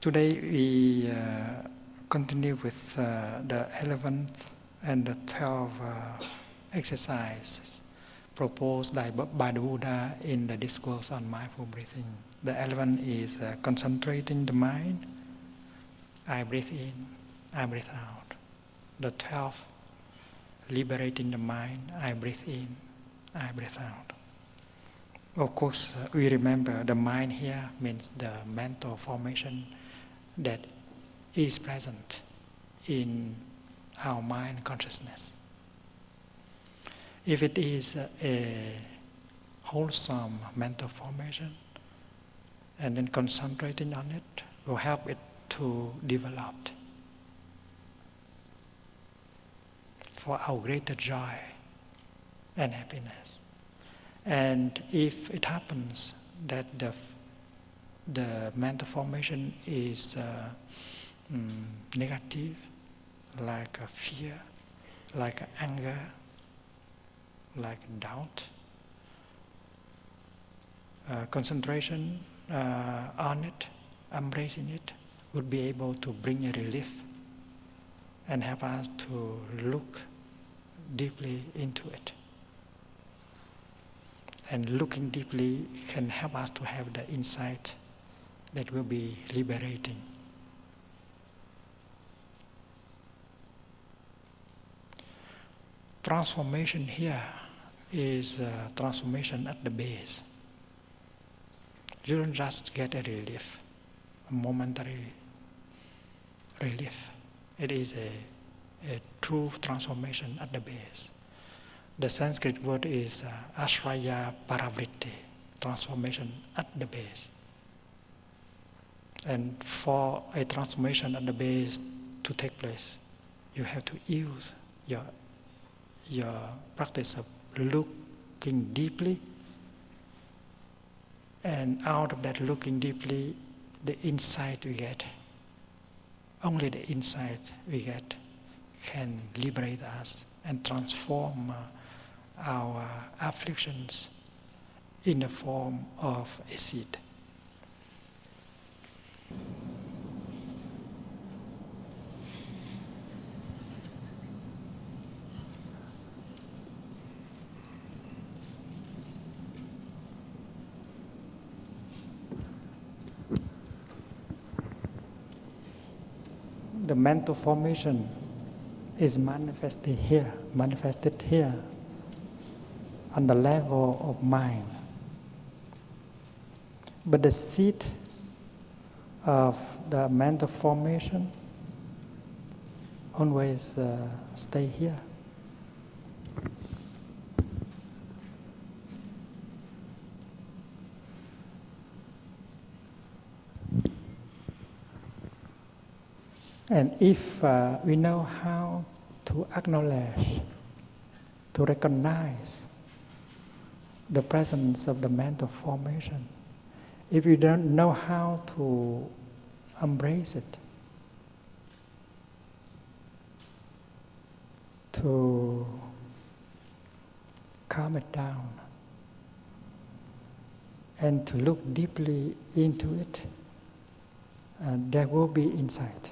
Today we continue with the 11th and the 12th exercises proposed by the Buddha in the discourse on mindful breathing. The 11th is concentrating the mind. I breathe in, I breathe out. The 12th, liberating the mind. I breathe in, I breathe out. Of course, we remember the mind here means the mental formation that is present in our mind consciousness. If it is a wholesome mental formation, and then concentrating on it will help it to develop for our greater joy and happiness. And if it happens that the mental formation is negative, like fear, like anger, like doubt, concentration on it, embracing it, would be able to bring a relief and help us to look deeply into it. And looking deeply can help us to have the insight that will be liberating. Transformation here is transformation at the base. You don't just get a relief, a momentary relief. It is a true transformation at the base. The Sanskrit word is ashraya paravritti, transformation at the base. And for a transformation at the base to take place, you have to use your practice of looking deeply, and out of that looking deeply, the insight we get, only the insight we get can liberate us and transform our afflictions in the form of a seed. The mental formation is manifested here on the level of mind. But the seed of the mental formation always stay here. And if we know how to acknowledge, to recognize the presence of the mental formation, if we don't know how to embrace it, to calm it down, and to look deeply into it, there will be insight.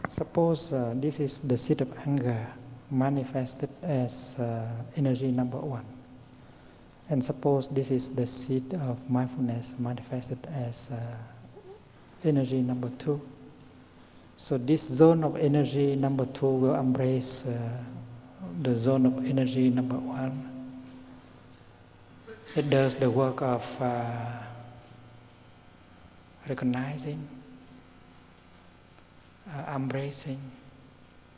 Suppose this is the seed of anger manifested as energy number 1. And suppose this is the seed of mindfulness manifested as energy number 2. So this zone of energy number 2 will embrace the zone of energy number 1. It does the work of recognizing, embracing,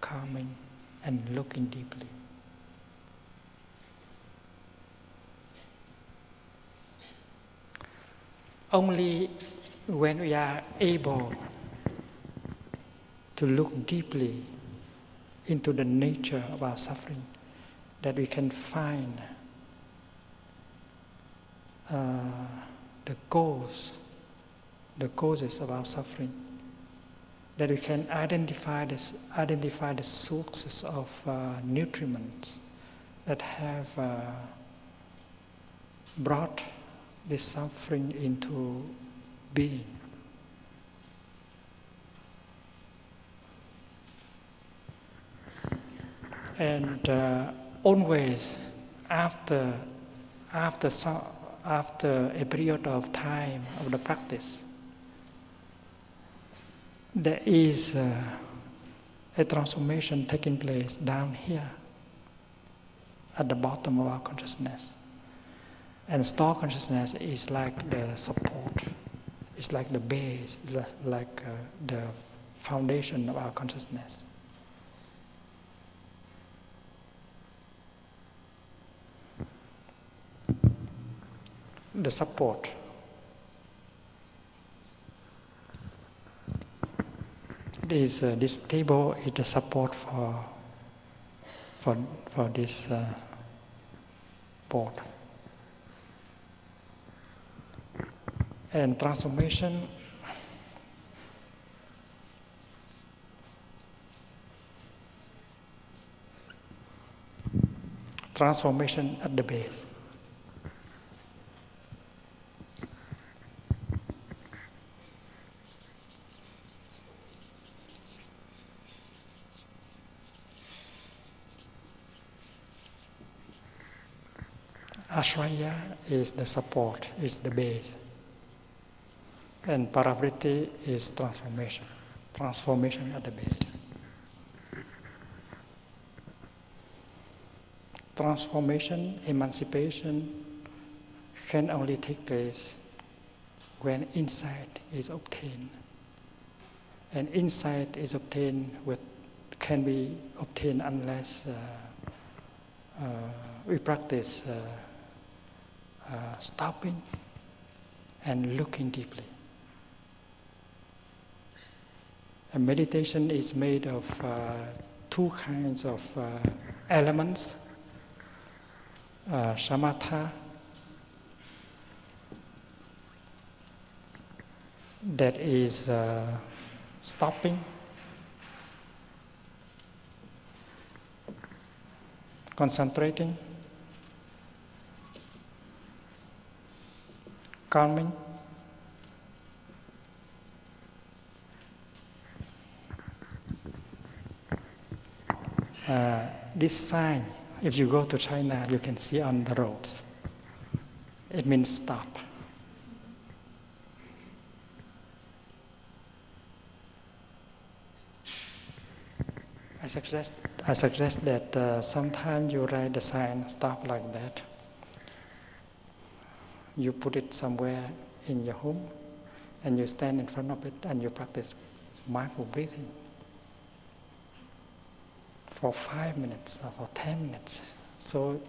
calming, and looking deeply. Only when we are able to look deeply into the nature of our suffering that we can find the cause the causes of our suffering, that we can identify the sources of nutrients that have brought this suffering into being. And always after a period of time of the practice, there is a transformation taking place down here at the bottom of our consciousness. And star consciousness is like the support, it's like the base, it's like the foundation of our consciousness. The support. It is this table is the support for this board. And transformation at the base. Ashraya is the support, is the base. And paravritti is transformation at the base. Transformation, emancipation can only take place when insight is obtained. And insight is obtained can be obtained unless we practice stopping and looking deeply. And meditation is made of two kinds of elements, shamatha, that is stopping, concentrating, calming, this sign, if you go to China, you can see on the roads. It means stop. I suggest that sometime you write the sign stop like that. You put it somewhere in your home and you stand in front of it and you practice mindful breathing for 5 minutes or for 10 minutes so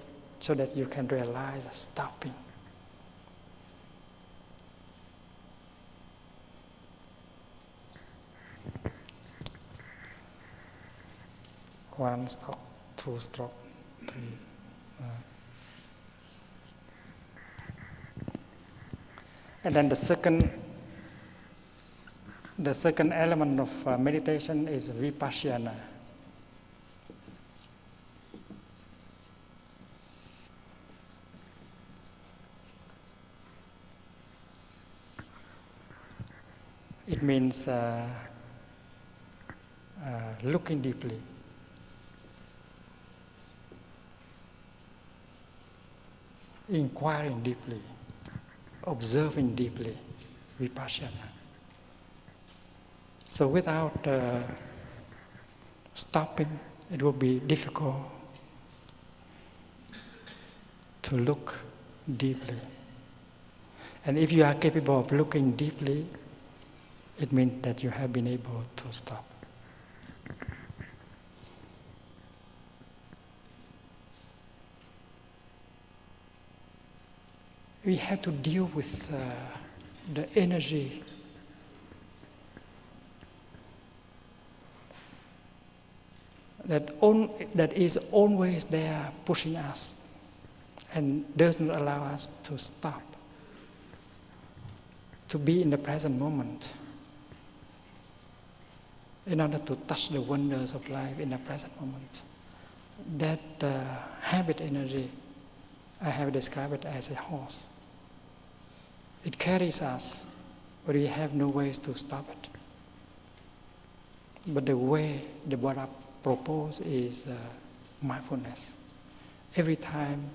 that you can realize stopping. One stop, two stop, three. And then the second element of meditation is vipassana. It means looking deeply. Inquiring deeply, observing deeply, vipassana. So without stopping, it will be difficult to look deeply. And if you are capable of looking deeply, it means that you have been able to stop. We have to deal with the energy that is always there pushing us and doesn't allow us to stop, to be in the present moment, in order to touch the wonders of life in the present moment. That habit energy, I have described it as a horse. It carries us, but we have no ways to stop it. But the way the Buddha proposed is mindfulness. Every time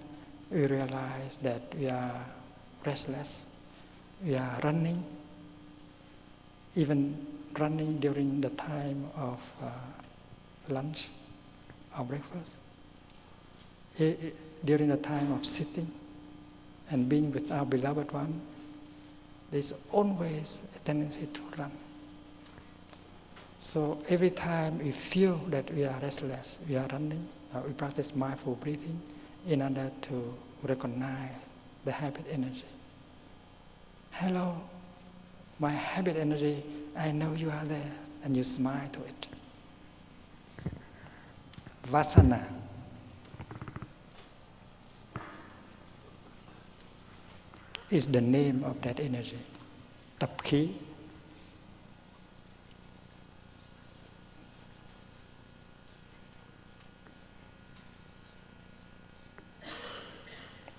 we realize that we are restless, we are running, even running during the time of lunch or breakfast, during the time of sitting and being with our beloved one, there's always a tendency to run. So every time we feel that we are restless, we are running, we practice mindful breathing in order to recognize the habit energy. Hello, my habit energy, I know you are there, and you smile to it. Vasana. Is the name of that energy. Tập khí.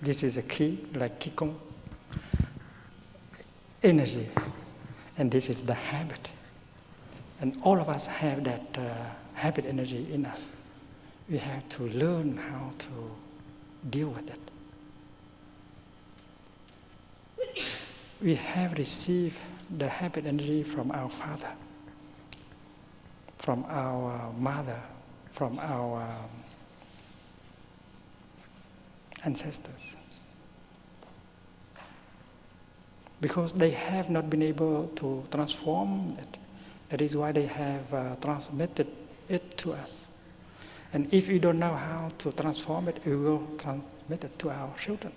This is a khí, like khí công. Energy. And this is the habit. And all of us have that habit energy in us. We have to learn how to deal with it. We have received the habit energy from our father, from our mother, from our ancestors. Because they have not been able to transform it. That is why they have transmitted it to us. And if we don't know how to transform it, we will transmit it to our children.